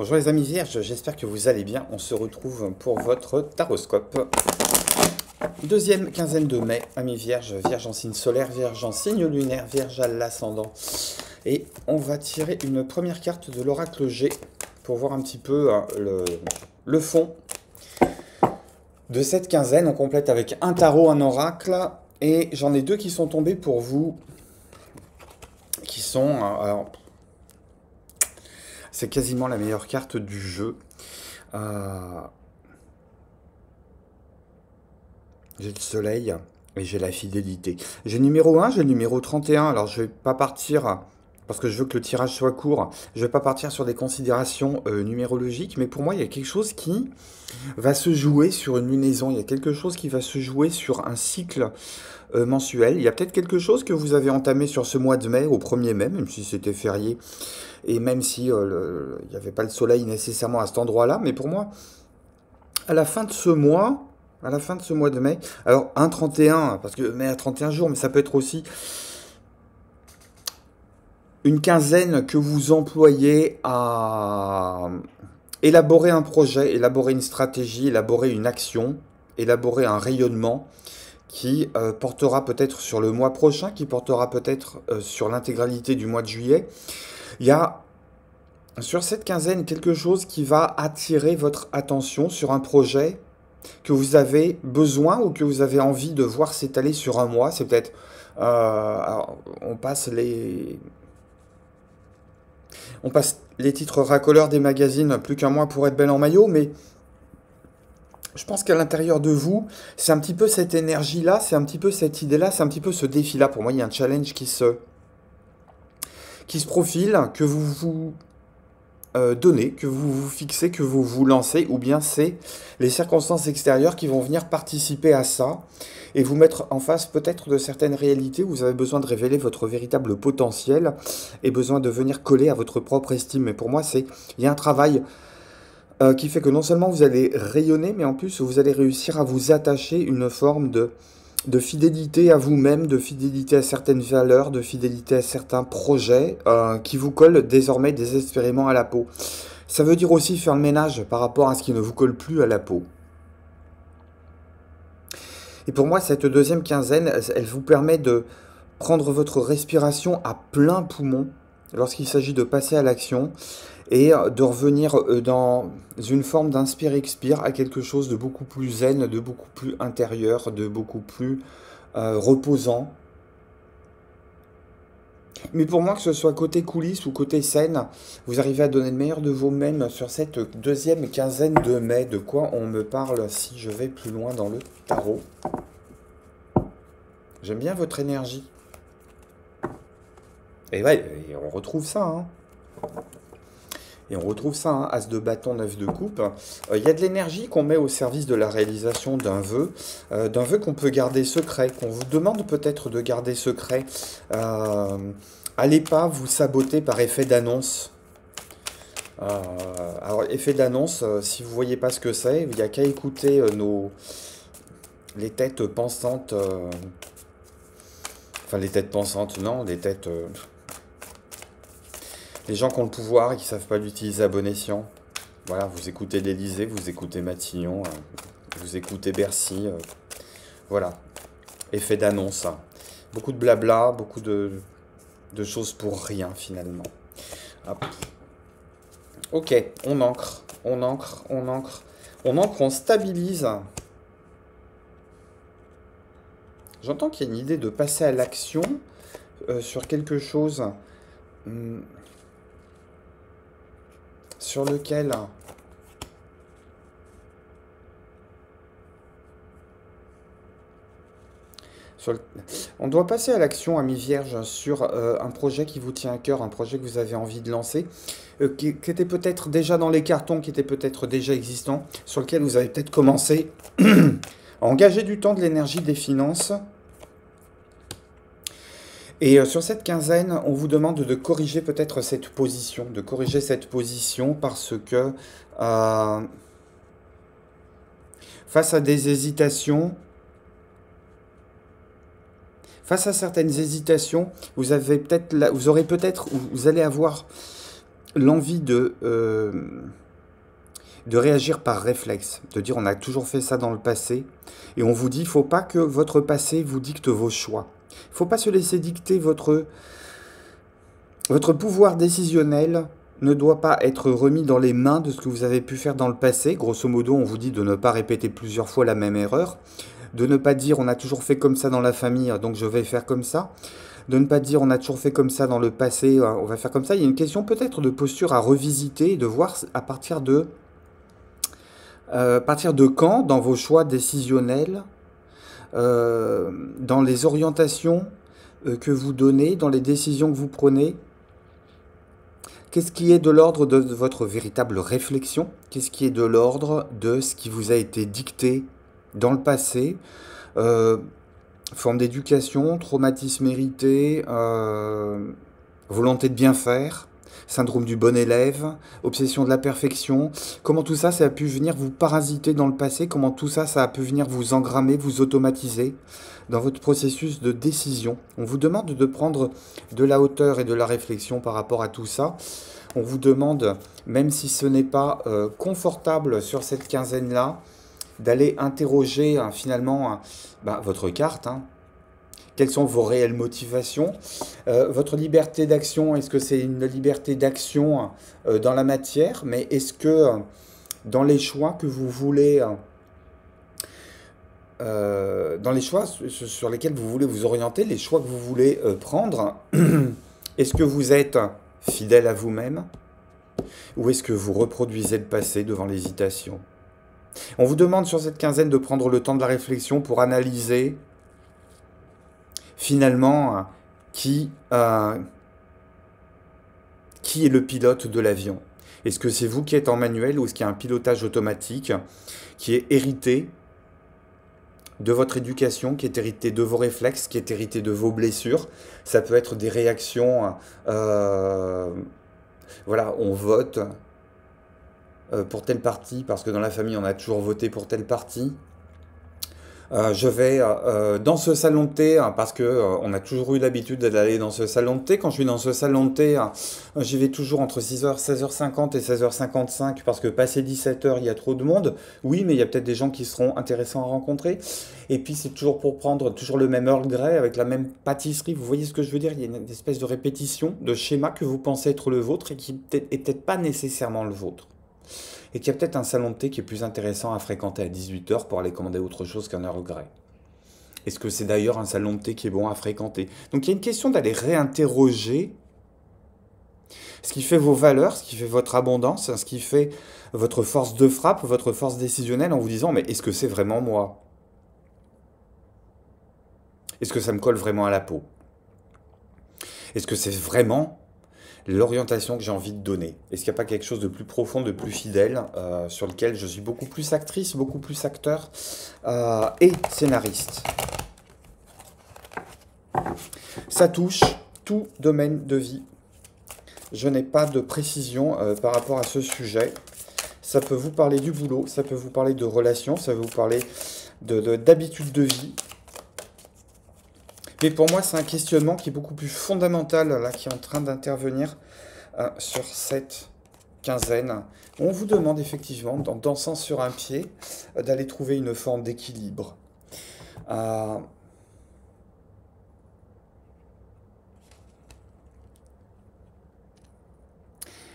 Bonjour les amis vierges, j'espère que vous allez bien. On se retrouve pour votre taroscope. Deuxième quinzaine de mai, amis vierges, vierge en signe solaire, vierge en signe lunaire, vierge à l'ascendant. Et on va tirer une première carte de l'oracle G pour voir un petit peu le fond de cette quinzaine. On complète avec un tarot, un oracle. Et j'en ai deux qui sont tombés pour vous. Qui sont... c'est quasiment la meilleure carte du jeu. J'ai le soleil et j'ai la fidélité. J'ai le numéro 1, j'ai le numéro 31. Alors je vais pas partir, parce que je veux que le tirage soit court, je vais pas partir sur des considérations numérologiques, mais pour moi il y a quelque chose qui va se jouer sur une lunaison. Il y a quelque chose qui va se jouer sur un cycle mensuel. Il y a peut-être quelque chose que vous avez entamé sur ce mois de mai, au 1er mai, même si c'était férié, et même si il n'y avait pas le soleil nécessairement à cet endroit-là. Mais pour moi, à la fin de ce mois... À la fin de ce mois de mai, alors un 31, parce que mai à 31 jours, mais ça peut être aussi une quinzaine que vous employez à élaborer un projet, élaborer une stratégie, élaborer une action, élaborer un rayonnement qui portera peut-être sur le mois prochain, qui portera peut-être sur l'intégralité du mois de juillet. Il y a sur cette quinzaine quelque chose qui va attirer votre attention sur un projet que vous avez besoin ou que vous avez envie de voir s'étaler sur un mois. C'est peut-être... on passe les titres racoleurs des magazines, plus qu'un mois pour être belle en maillot, mais je pense qu'à l'intérieur de vous, c'est un petit peu cette énergie-là, c'est un petit peu cette idée-là, c'est un petit peu ce défi-là. Pour moi, il y a un challenge qui se profile, que vous vous donnez, que vous vous fixez, que vous vous lancez, ou bien c'est les circonstances extérieures qui vont venir participer à ça et vous mettre en face peut-être de certaines réalités où vous avez besoin de révéler votre véritable potentiel et besoin de venir coller à votre propre estime. Mais pour moi, il y a un travail qui fait que non seulement vous allez rayonner, mais en plus vous allez réussir à vous attacher une forme de fidélité à vous-même, de fidélité à certaines valeurs, de fidélité à certains projets qui vous collent désormais désespérément à la peau. Ça veut dire aussi faire le ménage par rapport à ce qui ne vous colle plus à la peau. Et pour moi, cette deuxième quinzaine, elle vous permet de prendre votre respiration à plein poumon lorsqu'il s'agit de passer à l'action et de revenir dans une forme d'inspire-expire à quelque chose de beaucoup plus zen, de beaucoup plus intérieur, de beaucoup plus reposant. Mais pour moi, que ce soit côté coulisses ou côté scène, vous arrivez à donner le meilleur de vous-même sur cette deuxième quinzaine de mai. De quoi on me parle si je vais plus loin dans le tarot? J'aime bien votre énergie. Et ouais, et on retrouve ça, hein. Et on retrouve ça, hein, As de bâton, 9 de coupe. Il y a de l'énergie qu'on met au service de la réalisation d'un vœu qu'on peut garder secret, qu'on vous demande peut-être de garder secret. Allez pas vous saboter par effet d'annonce. Alors, effet d'annonce, si vous voyez pas ce que c'est, il n'y a qu'à écouter les têtes pensantes. Enfin, les têtes pensantes, non, les têtes... les gens qui ont le pouvoir et qui ne savent pas l'utiliser à bon escient. Voilà, vous écoutez l'Élysée, vous écoutez Matignon, vous écoutez Bercy. Voilà, effet d'annonce. Beaucoup de blabla, beaucoup de choses pour rien finalement. Hop. Ok, on ancre, on ancre, on ancre. On ancre, on stabilise. J'entends qu'il y a une idée de passer à l'action sur quelque chose... sur lequel on doit passer à l'action, amis vierges, sur un projet qui vous tient à cœur, un projet que vous avez envie de lancer, qui était peut-être déjà dans les cartons, qui était peut-être déjà existant, sur lequel vous avez peut-être commencé à engager du temps, de l'énergie, des finances. Et sur cette quinzaine, on vous demande de corriger peut-être cette position, parce que face à des hésitations, face à certaines hésitations, vous allez avoir l'envie de réagir par réflexe, de dire on a toujours fait ça dans le passé, et on vous dit, il ne faut pas que votre passé vous dicte vos choix. Il ne faut pas se laisser dicter votre pouvoir décisionnel ne doit pas être remis dans les mains de ce que vous avez pu faire dans le passé. Grosso modo, on vous dit de ne pas répéter plusieurs fois la même erreur, de ne pas dire on a toujours fait comme ça dans la famille, donc je vais faire comme ça, de ne pas dire on a toujours fait comme ça dans le passé, on va faire comme ça. Il y a une question peut-être de posture à revisiter, de voir à partir de quand, dans vos choix décisionnels, dans les orientations que vous donnez, dans les décisions que vous prenez, qu'est-ce qui est de l'ordre de votre véritable réflexion? Qu'est-ce qui est de l'ordre de ce qui vous a été dicté dans le passé? Forme d'éducation, traumatisme hérité, volonté de bien faire, syndrome du bon élève, obsession de la perfection. Comment tout ça, ça a pu venir vous parasiter dans le passé? Comment tout ça, ça a pu venir vous engrammer, vous automatiser dans votre processus de décision? On vous demande de prendre de la hauteur et de la réflexion par rapport à tout ça. On vous demande, même si ce n'est pas confortable sur cette quinzaine-là, d'aller interroger finalement votre carte. Quelles sont vos réelles motivations? Votre liberté d'action, est-ce que c'est une liberté d'action dans la matière? Mais est-ce que dans les choix que vous voulez, dans les choix sur lesquels vous voulez vous orienter, les choix que vous voulez prendre, est-ce que vous êtes fidèle à vous-même? Ou est-ce que vous reproduisez le passé devant l'hésitation? On vous demande sur cette quinzaine de prendre le temps de la réflexion pour analyser finalement qui est le pilote de l'avion. Est-ce que c'est vous qui êtes en manuel ou est-ce qu'il y a un pilotage automatique qui est hérité de votre éducation, qui est hérité de vos réflexes, qui est hérité de vos blessures? Ça peut être des réactions, voilà, on vote pour tel parti parce que dans la famille on a toujours voté pour tel parti. Je vais dans ce salon de thé parce que on a toujours eu l'habitude d'aller dans ce salon de thé. Quand je suis dans ce salon de thé, j'y vais toujours entre 6h, 16h50 et 16h55 parce que passé 17h, il y a trop de monde. Oui, mais il y a peut-être des gens qui seront intéressants à rencontrer. Et puis c'est toujours pour prendre toujours le même Earl Grey avec la même pâtisserie. Vous voyez ce que je veux dire? Il y a une espèce de répétition, de schéma que vous pensez être le vôtre et qui est peut-être pas nécessairement le vôtre. Et qu'il y a peut-être un salon de thé qui est plus intéressant à fréquenter à 18h pour aller commander autre chose qu'un Earl Grey. Est-ce que c'est d'ailleurs un salon de thé qui est bon à fréquenter? Donc il y a une question d'aller réinterroger ce qui fait vos valeurs, ce qui fait votre abondance, ce qui fait votre force de frappe, votre force décisionnelle en vous disant mais est-ce que c'est vraiment moi? Est-ce que ça me colle vraiment à la peau? Est-ce que c'est vraiment l'orientation que j'ai envie de donner? Est-ce qu'il n'y a pas quelque chose de plus profond, de plus fidèle, sur lequel je suis beaucoup plus actrice, beaucoup plus acteur et scénariste? Ça touche tout domaine de vie. Je n'ai pas de précision par rapport à ce sujet. Ça peut vous parler du boulot, ça peut vous parler de relations, ça peut vous parler d'habitudes de vie. Mais pour moi, c'est un questionnement qui est beaucoup plus fondamental, là, qui est en train d'intervenir sur cette quinzaine. On vous demande effectivement, en dansant sur un pied, d'aller trouver une forme d'équilibre.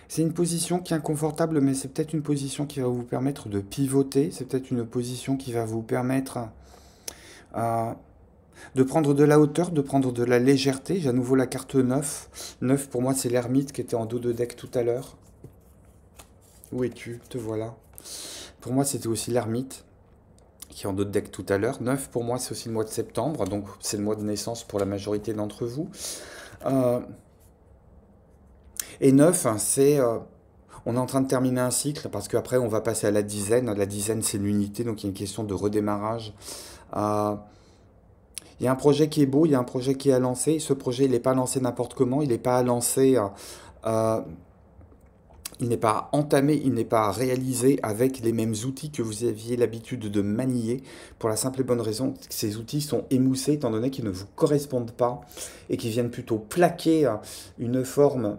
C'est une position qui est inconfortable, mais c'est peut-être une position qui va vous permettre de pivoter. C'est peut-être une position qui va vous permettre de prendre de la hauteur, de prendre de la légèreté. J'ai à nouveau la carte 9. 9 pour moi c'est l'ermite qui était en dos de deck tout à l'heure. Où es-tu? Te voilà. Pour moi c'était aussi l'ermite qui est en dos de deck tout à l'heure. 9 pour moi c'est aussi le mois de septembre, donc c'est le mois de naissance pour la majorité d'entre vous. Et 9 c'est... on est en train de terminer un cycle parce qu'après on va passer à la dizaine. La dizaine c'est l'unité, donc il y a une question de redémarrage. Il y a un projet qui est beau, il y a un projet qui est à lancer. Ce projet, il n'est pas lancé n'importe comment, il n'est pas lancé, il n'est pas entamé, il n'est pas réalisé avec les mêmes outils que vous aviez l'habitude de manier, pour la simple et bonne raison que ces outils sont émoussés, étant donné qu'ils ne vous correspondent pas, et qui viennent plutôt plaquer une forme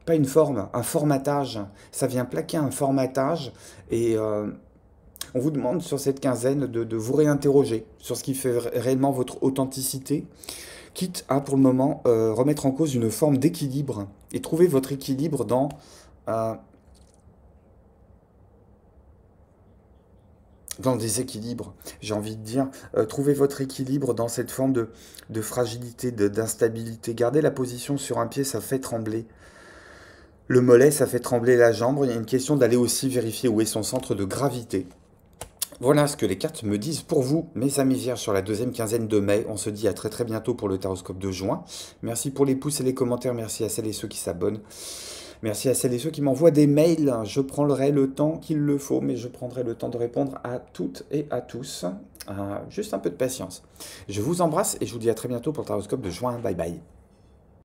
pas une forme, un formatage. Ça vient plaquer un formatage et on vous demande sur cette quinzaine de vous réinterroger sur ce qui fait réellement votre authenticité, quitte à pour le moment remettre en cause une forme d'équilibre et trouver votre équilibre euh, dans le déséquilibre, j'ai envie de dire. Trouvez votre équilibre dans cette forme de fragilité, d'instabilité. Gardez la position sur un pied, ça fait trembler. Le mollet, ça fait trembler la jambe. Il y a une question d'aller aussi vérifier où est son centre de gravité. Voilà ce que les cartes me disent pour vous, mes amis vierges, sur la deuxième quinzaine de mai. On se dit à très très bientôt pour le taroscope de juin. Merci pour les pouces et les commentaires. Merci à celles et ceux qui s'abonnent. Merci à celles et ceux qui m'envoient des mails. Je prendrai le temps qu'il le faut, mais je prendrai le temps de répondre à toutes et à tous. Juste un peu de patience. Je vous embrasse et je vous dis à très bientôt pour le taroscope de juin. Bye bye.